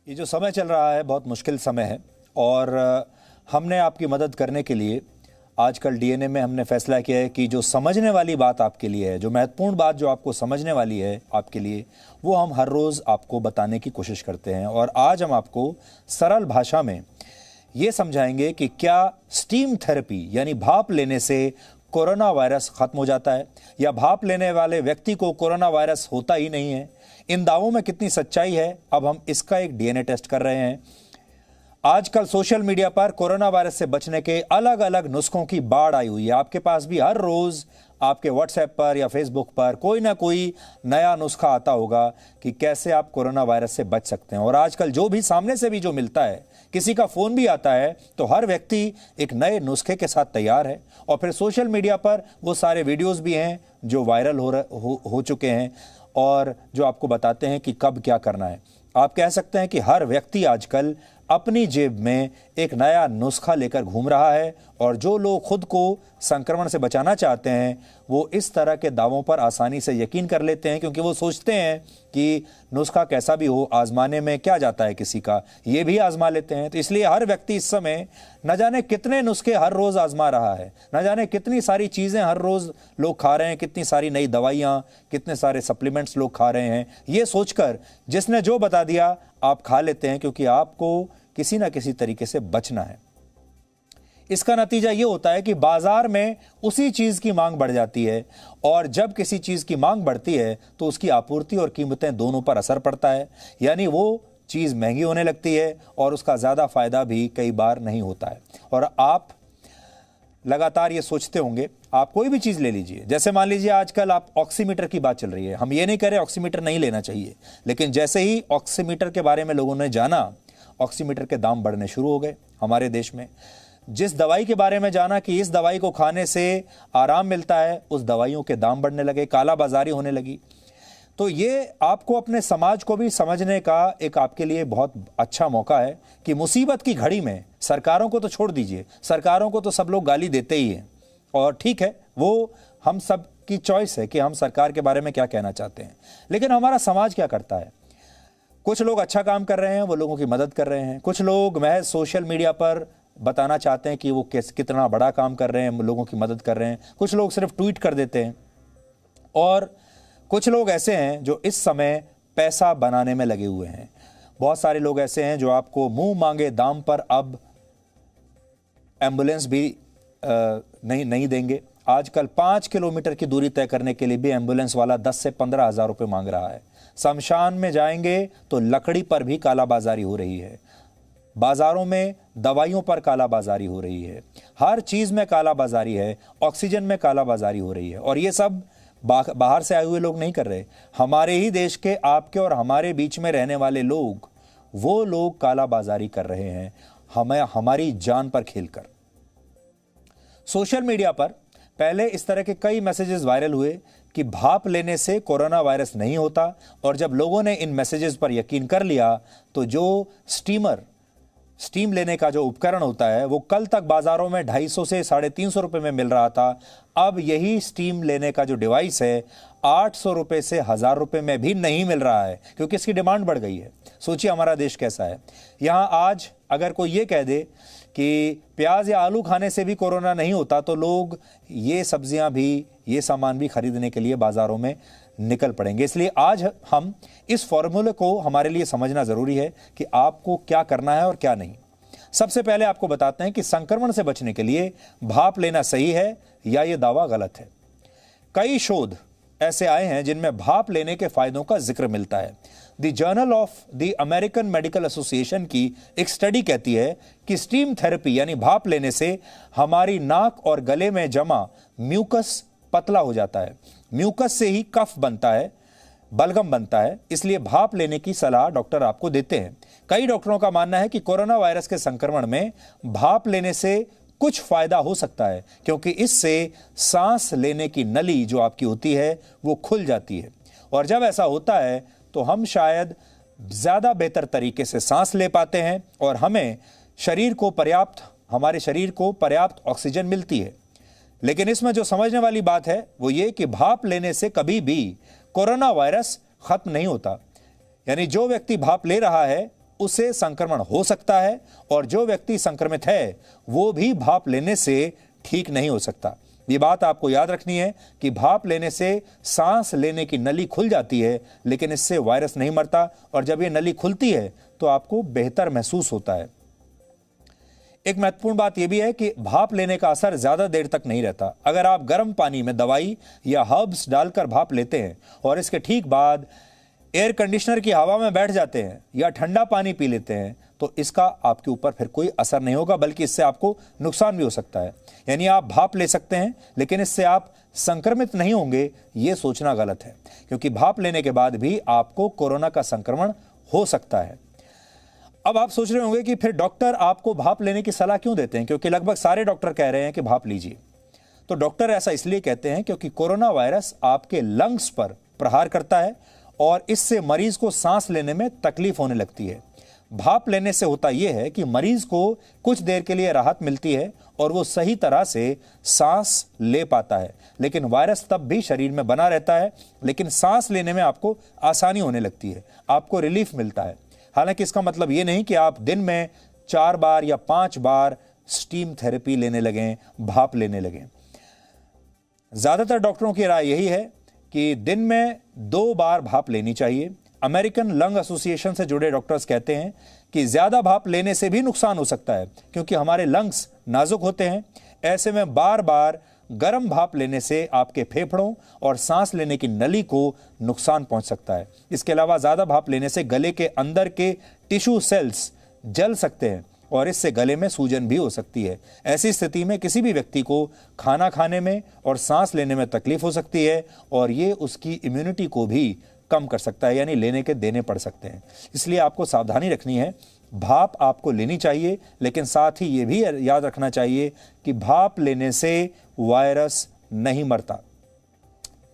ये जो समय चल रहा है बहुत मुश्किल समय है और हमने आपकी मदद करने के लिए आजकल डीएनए में हमने फैसला किया है कि जो समझने वाली बात आपके लिए है, जो महत्वपूर्ण बात जो आपको समझने वाली है आपके लिए, वो हम हर रोज़ आपको बताने की कोशिश करते हैं। और आज हम आपको सरल भाषा में ये समझाएंगे कि क्या स्टीम थेरेपी यानी भाप लेने से कोरोना वायरस खत्म हो जाता है या भाप लेने वाले व्यक्ति को कोरोना वायरस होता ही नहीं है। इन दावों में कितनी सच्चाई है, अब हम इसका एक डीएनए टेस्ट कर रहे हैं। आजकल सोशल मीडिया पर कोरोना वायरस से बचने के अलग अलग नुस्खों की बाढ़ आई हुई है। आपके पास भी हर रोज आपके व्हाट्सएप पर या फेसबुक पर कोई ना कोई नया नुस्खा आता होगा कि कैसे आप कोरोना वायरस से बच सकते हैं। और आजकल जो भी सामने से भी जो मिलता है, किसी का फोन भी आता है, तो हर व्यक्ति एक नए नुस्खे के साथ तैयार है। और फिर सोशल मीडिया पर वो सारे वीडियोस भी हैं जो वायरल हो चुके हैं और जो आपको बताते हैं कि कब क्या करना है। आप कह सकते हैं कि हर व्यक्ति आजकल अपनी जेब में एक नया नुस्खा लेकर घूम रहा है और जो लोग खुद को संक्रमण से बचाना चाहते हैं वो इस तरह के दावों पर आसानी से यकीन कर लेते हैं, क्योंकि वो सोचते हैं कि नुस्खा कैसा भी हो, आजमाने में क्या जाता है किसी का, ये भी आजमा लेते हैं। तो इसलिए हर व्यक्ति इस समय न जाने कितने नुस्खे हर रोज़ आजमा रहा है, न जाने कितनी सारी चीज़ें हर रोज़ लोग खा रहे हैं, कितनी सारी नई दवाइयाँ, कितने सारे सप्लीमेंट्स लोग खा रहे हैं। ये सोचकर जिसने जो बता दिया आप खा लेते हैं, क्योंकि आपको किसी ना किसी तरीके से बचना है। इसका नतीजा ये होता है कि बाजार में उसी चीज की मांग बढ़ जाती है और जब किसी चीज की मांग बढ़ती है तो उसकी आपूर्ति और कीमतें दोनों पर असर पड़ता है, यानी वो चीज महंगी होने लगती है और उसका ज्यादा फायदा भी कई बार नहीं होता है। और आप लगातार ये सोचते होंगे, आप कोई भी चीज ले लीजिए, जैसे मान लीजिए आजकल आप ऑक्सीमीटर की बात चल रही है। हम ये नहीं कह रहे ऑक्सीमीटर नहीं लेना चाहिए, लेकिन जैसे ही ऑक्सीमीटर के बारे में लोगों ने जाना, ऑक्सीमीटर के दाम बढ़ने शुरू हो गए हमारे देश में। जिस दवाई के बारे में जाना कि इस दवाई को खाने से आराम मिलता है, उस दवाइयों के दाम बढ़ने लगे, काला बाजारी होने लगी। तो ये आपको अपने समाज को भी समझने का एक आपके लिए बहुत अच्छा मौका है कि मुसीबत की घड़ी में सरकारों को तो छोड़ दीजिए, सरकारों को तो सब लोग गाली देते ही हैं और ठीक है, वो हम सब की चॉइस है कि हम सरकार के बारे में क्या कहना चाहते हैं। लेकिन हमारा समाज क्या करता है? कुछ लोग अच्छा काम कर रहे हैं, वो लोगों की मदद कर रहे हैं। कुछ लोग महज सोशल मीडिया पर बताना चाहते हैं कि वो कितना बड़ा काम कर रहे हैं, लोगों की मदद कर रहे हैं। कुछ लोग सिर्फ ट्वीट कर देते हैं और कुछ लोग ऐसे हैं जो इस समय पैसा बनाने में लगे हुए हैं। बहुत सारे लोग ऐसे हैं जो आपको मुंह मांगे दाम पर अब एम्बुलेंस भी नहीं देंगे। आजकल 5 किलोमीटर की दूरी तय करने के लिए भी एम्बुलेंस वाला 10 से 15 हज़ार रुपये मांग रहा है। शमशान में जाएंगे तो लकड़ी पर भी कालाबाजारी हो रही है, बाजारों में दवाइयों पर कालाबाजारी हो रही है, हर चीज में कालाबाजारी है, ऑक्सीजन में कालाबाजारी हो रही है। और ये सब बाहर से आए हुए लोग नहीं कर रहे, हमारे ही देश के, आपके और हमारे बीच में रहने वाले लोग, वो लोग कालाबाजारी कर रहे हैं हमारी जान पर खेलकर। सोशल मीडिया पर पहले इस तरह के कई मैसेजेस वायरल हुए कि भाप लेने से कोरोना वायरस नहीं होता, और जब लोगों ने इन मैसेजेस पर यकीन कर लिया तो जो स्टीम लेने का जो उपकरण होता है वो कल तक बाजारों में 250 से 350 रुपए में मिल रहा था, अब यही स्टीम लेने का जो डिवाइस है 800 रुपए से 1000 रुपए में भी नहीं मिल रहा है, क्योंकि इसकी डिमांड बढ़ गई है। सोचिए हमारा देश कैसा है। यहाँ आज अगर कोई ये कह दे कि प्याज या आलू खाने से भी कोरोना नहीं होता, तो लोग ये सब्जियां भी, ये सामान भी खरीदने के लिए बाजारों में निकल पड़ेंगे। इसलिए आज हम इस फॉर्मूले को हमारे लिए समझना जरूरी है कि आपको क्या करना है और क्या नहीं। सबसे पहले आपको बताते हैं कि संक्रमण से बचने के लिए भाप लेना सही है या ये दावा गलत है। कई शोध ऐसे आए हैं जिनमें भाप लेने के फायदों का जिक्र मिलता है। The journal of the American medical association की एक स्टडी कहती है कि स्टीम थेरेपी यानी भाप लेने से हमारी नाक और गले में जमा म्यूकस पतला हो जाता है। म्यूकस से ही कफ बनता है, बलगम बनता है, इसलिए भाप लेने की सलाह डॉक्टर आपको देते हैं। कई डॉक्टरों का मानना है कि कोरोना वायरस के संक्रमण में भाप लेने से कुछ फायदा हो सकता है, क्योंकि इससे सांस लेने की नली जो आपकी होती है वो खुल जाती है, और जब ऐसा होता है तो हम शायद ज्यादा बेहतर तरीके से सांस ले पाते हैं और हमारे शरीर को पर्याप्त ऑक्सीजन मिलती है। लेकिन इसमें जो समझने वाली बात है वो ये कि भाप लेने से कभी भी कोरोना वायरस खत्म नहीं होता। यानी जो व्यक्ति भाप ले रहा है उसे संक्रमण हो सकता है और जो व्यक्ति संक्रमित है वो भी भाप लेने से ठीक नहीं हो सकता। ये बात आपको याद रखनी है कि भाप लेने से सांस लेने की नली खुल जाती है, लेकिन इससे वायरस नहीं मरता, और जब ये नली खुलती है तो आपको बेहतर महसूस होता है। एक महत्वपूर्ण बात यह भी है कि भाप लेने का असर ज्यादा देर तक नहीं रहता। अगर आप गर्म पानी में दवाई या हर्ब्स डालकर भाप लेते हैं और इसके ठीक बाद एयर कंडीशनर की हवा में बैठ जाते हैं या ठंडा पानी पी लेते हैं तो इसका आपके ऊपर फिर कोई असर नहीं होगा, बल्कि इससे आपको नुकसान भी हो सकता है। यानी आप भाप ले सकते हैं लेकिन इससे आप संक्रमित नहीं होंगे, ये सोचना गलत है, क्योंकि भाप लेने के बाद भी आपको कोरोना का संक्रमण हो सकता है। अब आप सोच रहे होंगे कि फिर डॉक्टर आपको भाप लेने की सलाह क्यों देते हैं, क्योंकि लगभग सारे डॉक्टर कह रहे हैं कि भाप लीजिए। तो डॉक्टर ऐसा इसलिए कहते हैं क्योंकि कोरोना वायरस आपके लंग्स पर प्रहार करता है और इससे मरीज को सांस लेने में तकलीफ होने लगती है। भाप लेने से होता यह है कि मरीज को कुछ देर के लिए राहत मिलती है और वो सही तरह से सांस ले पाता है, लेकिन वायरस तब भी शरीर में बना रहता है, लेकिन सांस लेने में आपको आसानी होने लगती है, आपको रिलीफ मिलता है। हालांकि इसका मतलब ये नहीं कि आप दिन में 4 बार या 5 बार स्टीम थेरेपी लेने लगें, भाप लेने लगें। ज्यादातर डॉक्टरों की राय यही है कि दिन में 2 बार भाप लेनी चाहिए। अमेरिकन लंग एसोसिएशन से जुड़े डॉक्टर्स कहते हैं कि ज्यादा भाप लेने से भी नुकसान हो सकता है, क्योंकि हमारे लंग्स नाजुक होते हैं। ऐसे में बार बार गर्म भाप लेने से आपके फेफड़ों और सांस लेने की नली को नुकसान पहुंच सकता है। इसके अलावा ज्यादा भाप लेने से गले के अंदर के टिश्यू सेल्स जल सकते हैं और इससे गले में सूजन भी हो सकती है। ऐसी स्थिति में किसी भी व्यक्ति को खाना खाने में और सांस लेने में तकलीफ हो सकती है और ये उसकी इम्यूनिटी को भी कम कर सकता है, यानी लेने के देने पड़ सकते हैं। इसलिए आपको सावधानी रखनी है। भाप आपको लेनी चाहिए, लेकिन साथ ही ये भी याद रखना चाहिए कि भाप लेने से वायरस नहीं मरता।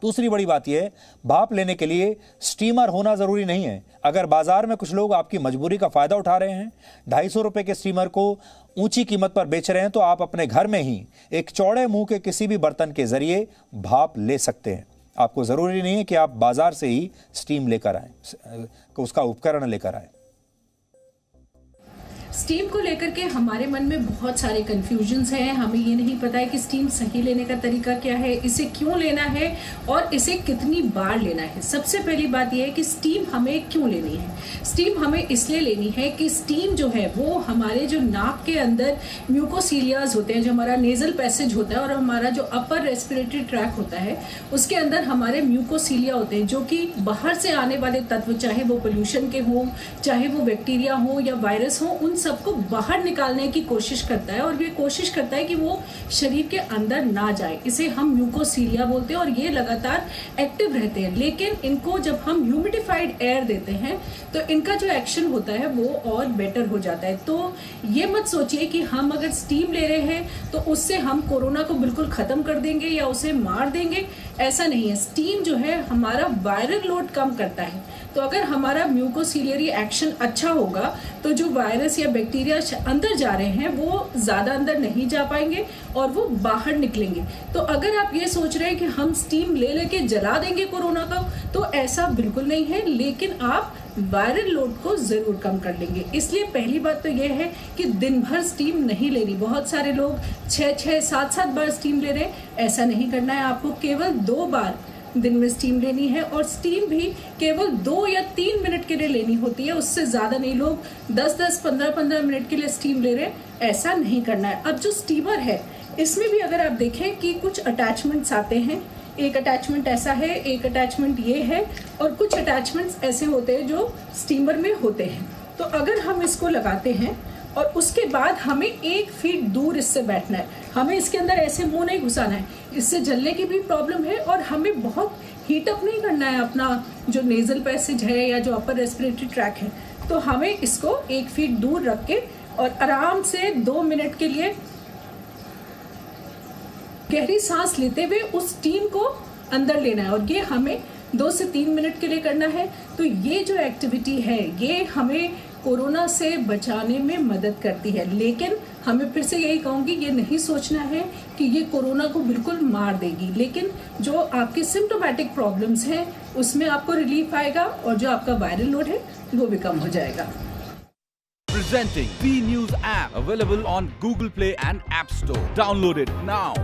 दूसरी बड़ी बात यह है, भाप लेने के लिए स्टीमर होना जरूरी नहीं है। अगर बाजार में कुछ लोग आपकी मजबूरी का फायदा उठा रहे हैं, 250 रुपए के स्टीमर को ऊंची कीमत पर बेच रहे हैं, तो आप अपने घर में ही एक चौड़े मुंह के किसी भी बर्तन के जरिए भाप ले सकते हैं। आपको जरूरी नहीं है कि आप बाजार से ही स्टीम लेकर आए, उसका उपकरण लेकर आए। स्टीम को लेकर के हमारे मन में बहुत सारे कंफ्यूजन्स हैं। हमें ये नहीं पता है कि स्टीम सही लेने का तरीका क्या है, इसे क्यों लेना है और इसे कितनी बार लेना है। सबसे पहली बात यह है कि स्टीम हमें क्यों लेनी है। स्टीम हमें इसलिए लेनी है कि स्टीम जो है वो हमारे जो नाक के अंदर म्यूकोसीलियाज होते हैं, जो हमारा नेजल पैसेज होता है और हमारा जो अपर रेस्पिरेटरी ट्रैक होता है, उसके अंदर हमारे म्यूकोसीलिया होते हैं, जो कि बाहर से आने वाले तत्व, चाहे वो पोल्यूशन के हों, चाहे वो बैक्टीरिया हो या वायरस हो, उन सबको बाहर निकालने की कोशिश करता है और ये कोशिश करता है कि वो शरीर के अंदर ना जाए। इसे हम म्यूकोसीलिया बोलते हैं और ये लगातार एक्टिव रहते हैं। लेकिन इनको जब हम ह्यूमिडिफाइड एयर देते हैं तो इनका जो एक्शन होता है वो और बेटर हो जाता है। तो ये मत सोचिए कि हम अगर स्टीम ले रहे हैं तो उससे हम कोरोना को बिल्कुल खत्म कर देंगे या उसे मार देंगे, ऐसा नहीं है। स्टीम जो है हमारा वायरल लोड कम करता है। तो अगर हमारा म्यूकोसीलियरी एक्शन अच्छा होगा तो जो वायरस या बैक्टीरिया अंदर जा रहे हैं वो ज्यादा अंदर नहीं जा पाएंगे और वो बाहर निकलेंगे। तो अगर आप ये सोच रहे हैं कि हम स्टीम ले लेके जला देंगे कोरोना का, तो ऐसा बिल्कुल नहीं है, लेकिन आप वायरल लोड को जरूर कम कर लेंगे। इसलिए पहली बात तो यह है कि दिन भर स्टीम नहीं लेनी। बहुत सारे लोग 6-6, 7-7 बार स्टीम ले रहे हैं, ऐसा नहीं करना है। आपको केवल 2 बार दिन में स्टीम लेनी है और स्टीम भी केवल 2 या 3 मिनट के लिए लेनी होती है, उससे ज्यादा नहीं। लोग 10-10, 15-15 मिनट के लिए स्टीम ले रहे हैं, ऐसा नहीं करना है। अब जो स्टीमर है इसमें भी अगर आप देखें कि कुछ अटैचमेंट्स आते हैं, एक अटैचमेंट ऐसा है, एक अटैचमेंट ये है और कुछ अटैचमेंट्स ऐसे होते हैं जो स्टीमर में होते हैं। तो अगर हम इसको लगाते हैं और उसके बाद हमें 1 फीट दूर इससे बैठना है, हमें इसके अंदर ऐसे मुंह नहीं घुसाना है, इससे जलने की भी प्रॉब्लम है और हमें बहुत हीटअप नहीं करना है अपना जो नेजल पैसेज है या जो अपर रेस्पिरेटरी ट्रैक है। तो हमें इसको 1 फीट दूर रख के और आराम से 2 मिनट के लिए गहरी सांस लेते हुए उस स्टीम को अंदर लेना है और ये हमें 2 से 3 मिनट के लिए करना है। तो ये जो एक्टिविटी है ये हमें कोरोना से बचाने में मदद करती है। लेकिन हमें फिर से यही कहूँगी, ये नहीं सोचना है कि ये कोरोना को बिल्कुल मार देगी, लेकिन जो आपके सिम्टोमेटिक प्रॉब्लम्स हैं उसमें आपको रिलीफ आएगा और जो आपका वायरल लोड है वो भी कम हो जाएगा। Presenting V News app, available on Google Play and App Store. Download it now.